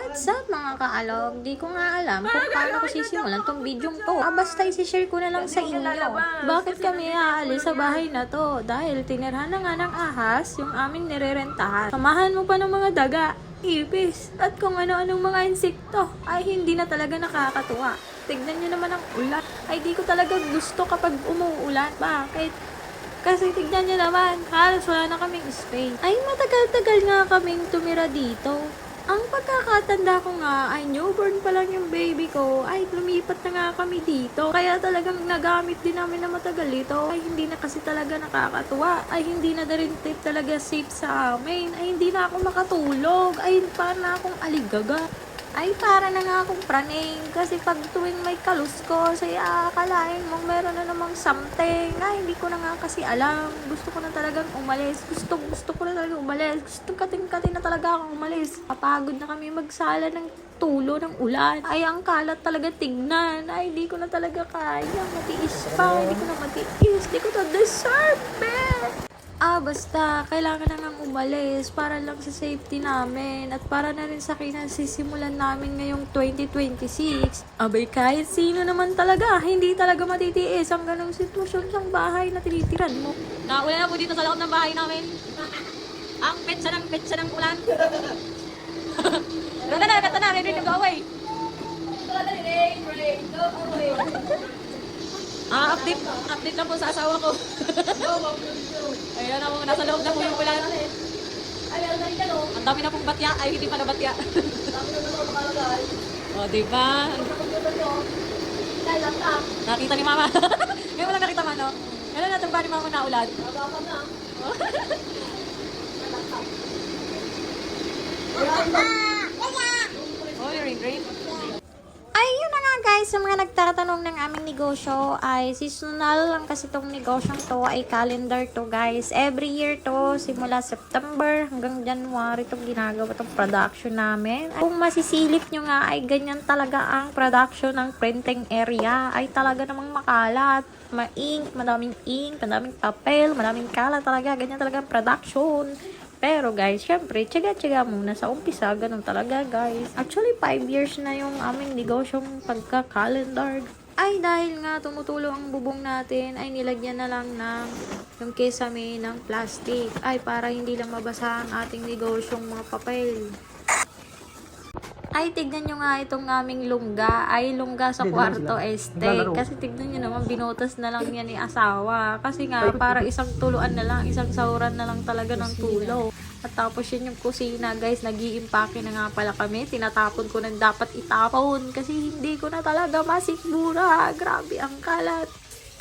What's up mga kaalog? Di ko nga alam kung paano ko sisimulan tong video to. Basta isi-share ko na lang sa inyo. Bakit kami aalis sa bahay na to? Dahil tinirhan na nga ng ahas yung aming nirerentahan. Samahan mo pa ng mga daga, ipis, at kung ano-anong mga insekto ay hindi na talaga nakakatuwa. Tignan nyo naman ang ulan. Ay di ko talaga gusto kapag umuulan. Bakit? Kasi tignan nyo naman, halos wala na kaming space. Ay matagal-tagal nga kaming tumira dito. Ang pagkakatanda ko nga ay newborn pa lang yung baby ko, ay lumipat na nga kami dito. Kaya talagang nagamit din namin na matagal ito. Ay hindi na kasi talaga nakakatuwa. Ay hindi na rin talaga safe sa amin. Ay hindi na ako makatulog. Ay para na akong aligaga. Ay para na nga akong praning. Kasi pag tuwing may kalus ko, saya akalain mong meron na namang something. Ay hindi ko na nga kasi alam. Gusto ko na talagang umalis. Gusto ko na talagang umalis. Gusto kating-kating na talaga akong umalis. Kapagod na kami magsala ng tulo ng ulan. Ay ang kalat talaga tignan. Ay hindi ko na talaga kaya. Matiis pa. Hindi ko na matiis. Hindi ko to deserve, man. Basta, kailangan na nga umalis para lang sa safety namin at para na rin sa kinasisimulan namin ngayong 2026. Abay, kahit sino naman talaga, hindi talaga matitiis ang ganong sitwasyon sa bahay na tinitiran mo. Naulan na po dito sa loob ng bahay namin. Ang petsa ng ulan. Gata na, ready to go away. Update lang po sa asawa ko. Ayan ako, nasa loob na po yung ulan. Ang dami na pong batya. Ay, hindi pa na batya. O, diba? Nakita ni mama. Ngayon mo lang nakita man, no? Ngayon natin ba ni mama na ulan? Oh, you're in grade. Ayun na nga guys, sa mga nagtatanong ng aming negosyo ay seasonal lang kasi itong negosyong to ay calendar to guys. Every year to, simula September hanggang January itong ginagawa itong production namin. Kung masisilip nyo nga ay ganyan talaga ang production ng printing area. Ay talaga namang makalat. Madaming ink, madaming papel, madaming kalat talaga. Ganyan talaga ang production. Pero guys, syempre, tiyaga-tiyaga muna sa umpisa. Ganun talaga guys. Actually, 5 years na yung aming negosyong pagka-calendar. Ay dahil nga tumutulo ang bubong natin, ay nilagyan na lang ng yung kesame ng plastic. Ay para hindi lang mabasa ang ating negosyong mga papel. Ay, tignan nyo nga itong aming lungga. Ay, lungga sa kwarto este. Kasi tignan nyo naman, binutas na lang yan ni asawa. Kasi nga, para isang tuluan na lang, isang sahuran na lang talaga ng tulo. At tapos yun yung kusina, guys. Nag-iimpake na nga pala kami. Tinatapon ko na dapat itapon. Kasi hindi ko na talaga masikmura. Grabe ang kalat.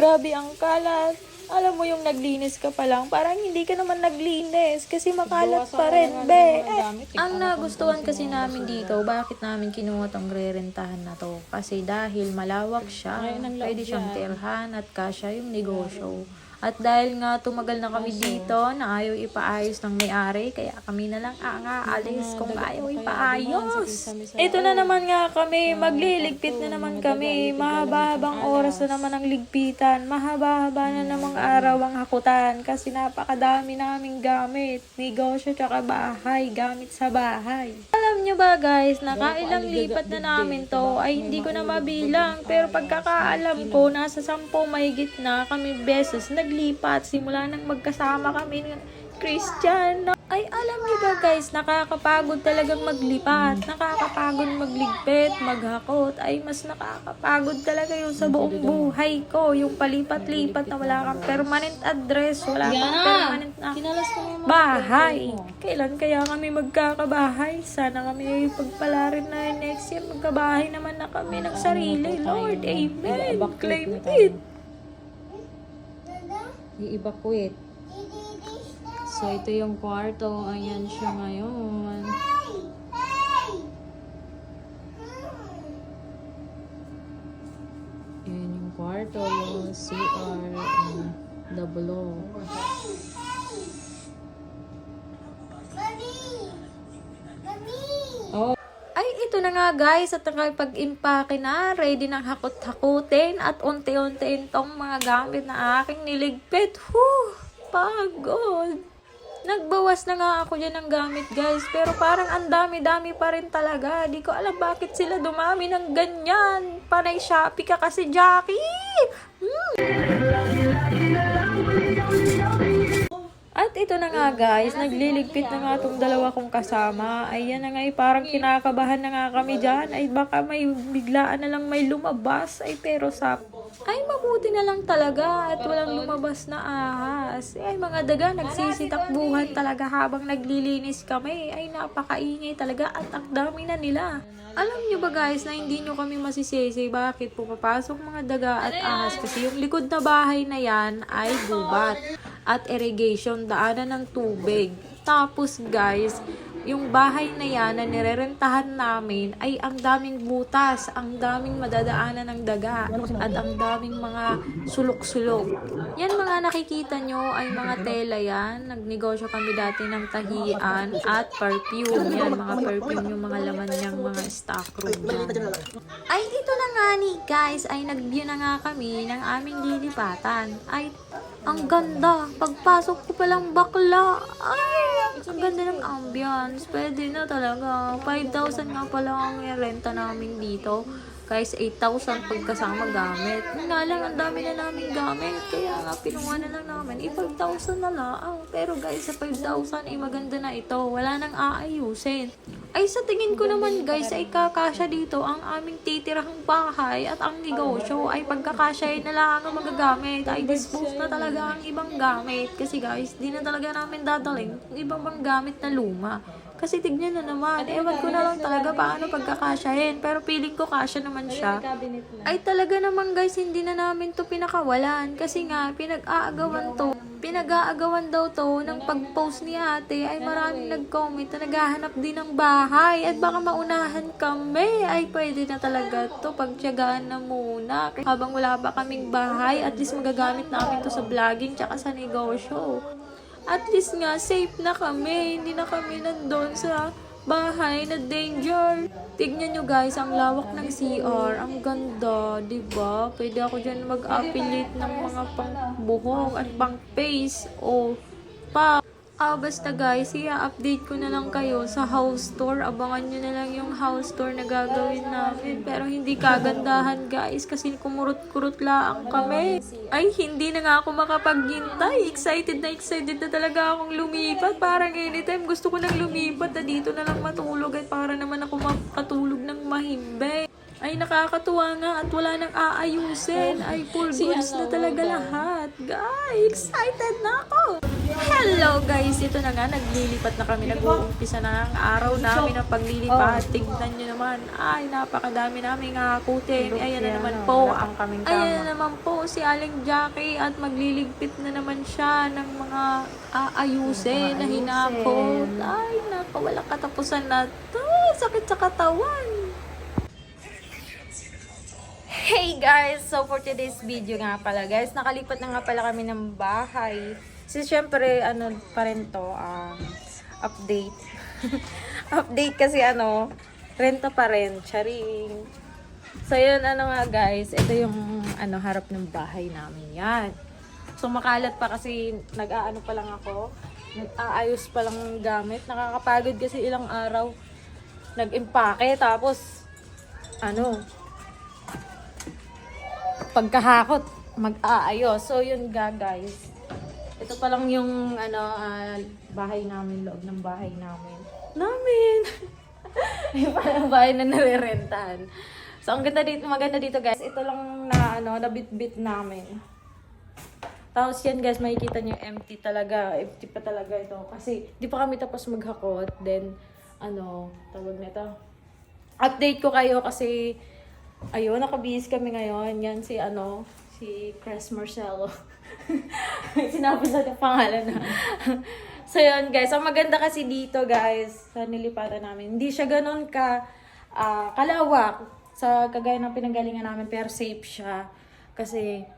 Grabe ang kalat. Alam mo yung naglinis ka pa lang, parang hindi ka naman naglinis kasi makalat pa rin, be. Ang nagustuhan kasi namin dito, bakit namin kinuha tong rerentahan na to? Kasi dahil malawak siya, pwede siyang tirhan at kasya yung negosyo. At dahil nga tumagal na kami dito na ayaw ipaayos ng may-ari, kaya kami na lang aalis kung ayaw ipaayos. Ito na naman nga kami, magliligpit na naman kami. Mahaba-habang oras na naman ang ligpitan. Mahaba-haba na namang araw ang hakutan kasi napakadami naming gamit. Negosyo tsaka bahay, gamit sa bahay. Alam nyo ba guys, nakailang lipat na namin to ay hindi ko na mabilang. Pero pagkakaalam ko, nasa 10 mahigit na kami beses naglipat simula nang magkasama kami ng Christian. Ay alam niyo ba guys, nakakapagod talagang maglipat, nakakapagod magligpit, maghakot. Ay mas nakakapagod talaga yung sa buong buhay ko, yung palipat-lipat na wala kang permanent address, wala kang permanent na bahay. Kailan kaya kami magkakabahay? Sana kami pagpalarin na next year magkabahay naman na kami ng sarili. Lord, amen. Claim it. I-evacuate. So, ito yung kwarto. Ayan siya ngayon. Ayan yung kwarto, yung CR, and double O. Oh. Ay, ito na nga guys, at nakapag-impake na, ready ng hakot-hakutin at unti-untiin tong mga gamit na aking niligpit. Pagod. Nagbawas na nga ako dyan ng gamit guys, pero parang ang dami-dami pa rin talaga. Di ko alam bakit sila dumami ng ganyan. Panay Shopee ka kasi, Jackie! At ito na nga guys, nagliligpit na nga itong dalawa kong kasama. Ayan na nga, parang kinakabahan na nga kami dyan. Ay baka may biglaan na lang may lumabas. Ay pero ay mabuti na lang talaga at walang lumabas na ahas. Ay mga daga, nagsisitakbuhan talaga habang naglilinis kami. Ay napakaingay talaga at ang dami na nila. Alam nyo ba guys na hindi nyo kami masisisi bakit pumapasok mga daga at ahas kasi yung likod na bahay na yan ay gubat at irrigation, daanan ng tubig. Tapos guys, yung bahay na yan na nirerentahan namin ay ang daming butas, ang daming madadaanan ng daga, at ang daming mga sulok-sulok. Yan mga nakikita nyo ay mga tela yan. Nagnegosyo kami dati ng tahian at perfume. Yan mga perfume yung mga laman niyang mga stock room yan. Ay ito na nga ni guys, ay nag-view na nga kami ng aming lilipatan. Ay ang ganda. Pagpasok ko palang bakla. Ay, ang ganda ng ambience. Pwede na talaga. 5,000 nga pala ang renta namin dito. Guys, 8,000 pagkasama gamit. Nga lang, ang dami na namin gamit. Kaya nga, pinuha na lang namin. 5,000 na lang. Pero guys, sa 5,000, maganda na ito. Wala nang aayusin. Ay, sa tingin ko naman guys, ay kakasya dito ang aming titirahang bahay at ang negosyo ay pagkakasyahin na lang ang magagamit. Ay, dispose na talaga ang ibang gamit. Kasi guys, di na talaga namin dadaling yung ibang gamit na luma. Kasi tignan na naman, ewan ko na lang talaga paano pagkakasyahin. Pero feeling ko kasya naman siya. Ay talaga naman guys, hindi na namin to pinakawalan. Kasi nga, pinag-aagawan daw to ng pag-post ni ate. Ay maraming nag-comment na naghahanap din ng bahay. At baka maunahan kami. Ay pwede na talaga to, pagtiyagaan na muna. Habang wala pa kaming bahay, at least magagamit namin to sa vlogging tsaka sa negosyo. At least nga, safe na kami. Hindi na kami nandun sa bahay na danger. Tignan nyo guys, ang lawak ng CR. Ang ganda, diba? Pwede ako dyan mag-affiliate ng mga pang-buhok at pang-face o pa. Basta guys, i-update ko na lang kayo sa house tour. Abangan nyo na lang yung house tour na gagawin namin. Pero hindi kagandahan guys, kasi kumurot-kurot lang kami. Ay, hindi na nga ako makapaghintay. Excited na talaga akong lumipat. Parang anytime gusto ko nang lumipat na dito na lang matulog. At para naman ako makatulog ng mahimbe. Ay, nakakatuwa nga at wala nang aayusin. Ay, full goods na talaga lahat. Guys, excited na ako. Hello guys, ito na nga, naglilipat na kami. Nag-uumpisa na ang araw namin ng paglilipat. Tignan nyo naman. Ay, napakadami namin hakutin. Ayan na naman po. Ayan na naman po si Aling Jackie at magliligpit na naman siya ng mga aayusin na hinakot. Ay, walang katapusan na to. Sakit sa katawan. Hey guys! So for today's video nga pala guys, nakalipat na nga pala kami ng bahay. So syempre, pa rin to, update. Update kasi renta pa rin, charing. So yun, nga guys, ito yung harap ng bahay namin yan. So makalat pa kasi nag-aano pa lang ako, nag-aayos pa lang ng gamit. Nakakapagod kasi ilang araw nag-impake, tapos pagkahakot, mag-aayos. So, yun guys. Ito pa lang yung, bahay namin, loob ng bahay namin. Yung parang bahay na nare-rentahan. So, ang maganda dito guys. Ito lang na, nabit-bit namin. Tapos yan guys, makikita nyo empty talaga. Empty pa talaga ito. Kasi, di pa kami tapos maghakot. Then, tawag nito. Update ko kayo kasi, ayun, nakabihis kami ngayon. Yan si Chris Marcelo. Sinabi sa pangalan na. So yun guys, ang maganda kasi dito guys, sa nilipatan namin, hindi siya ganun kalawak sa kagaya ng pinanggalingan namin, pero safe siya. Kasi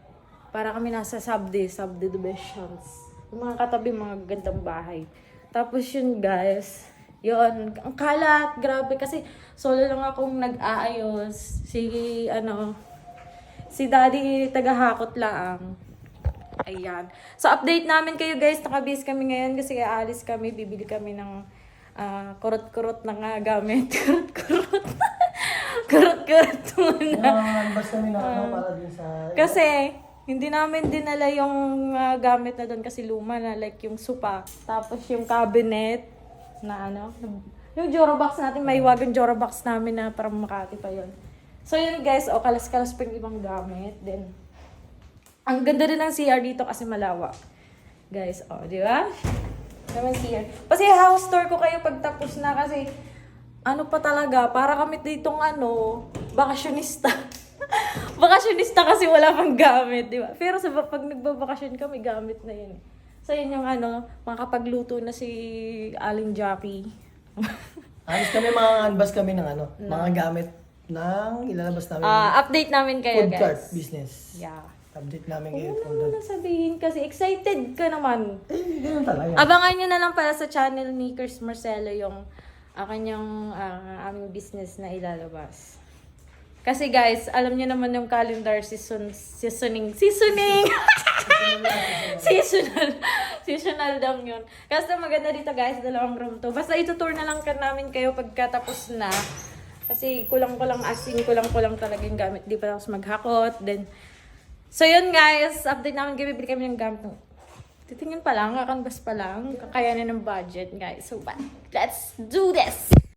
para kami nasa subdivisions. Yung mga katabi, mga gandang bahay. Tapos yun guys, yun, ang kalat, grabe kasi solo lang akong nag-aayos. Si daddy tagahakot lang. Ayan. So, update namin kayo guys. Nakabase kami ngayon kasi aalis kami. Bibili kami ng kurot-kurot na nga gamit. Kurot-kurot. Kurot-kurot muna. Basta kami na para din sa... Kasi, hindi namin dinala yung gamit na doon kasi luma na. Like yung sopa. Tapos yung cabinet na ano. Yung Jorobox natin, may wagang Jorobox namin na parang Makati pa yun. So yun guys, kalas-kalas pa yung ibang gamit. Then, ang ganda din ng CR dito kasi malawak. Guys, di ba? Naman CR. Kasi house tour ko kayo pagtapos na kasi ano pa talaga, para kami ditong bakasyonista. Bakasyonista kasi wala pang gamit, di ba? Pero pag nagbabakasyon kami, gamit na yun. So yun yung makakapagluto na si Aling Jackie. Alis kami, mga unbox kami ng mga gamit ng ilalabas namin. Update namin kayo Food cart guys. business. Yeah. Update namin kayo. Ano naman na sabihin kasi excited ka naman. Ganun talaga. Abangan nyo na lang para sa channel ni Chris Marcelo yung kanyang aming business na ilalabas. Kasi guys, alam niyo naman yung calendar seasonal. Seasonal lang yun. Kasi maganda dito guys, 2 room to. Basta itutour na lang namin kayo pagkatapos na. Kasi kulang-kulang talaga yung gamit. Di pa tapos maghakot. Then, so yun guys, update namin kayo, bibili kami ng gamit. Titingin pa lang, kakanbas pa lang, kakayanin ng budget guys. So, let's do this!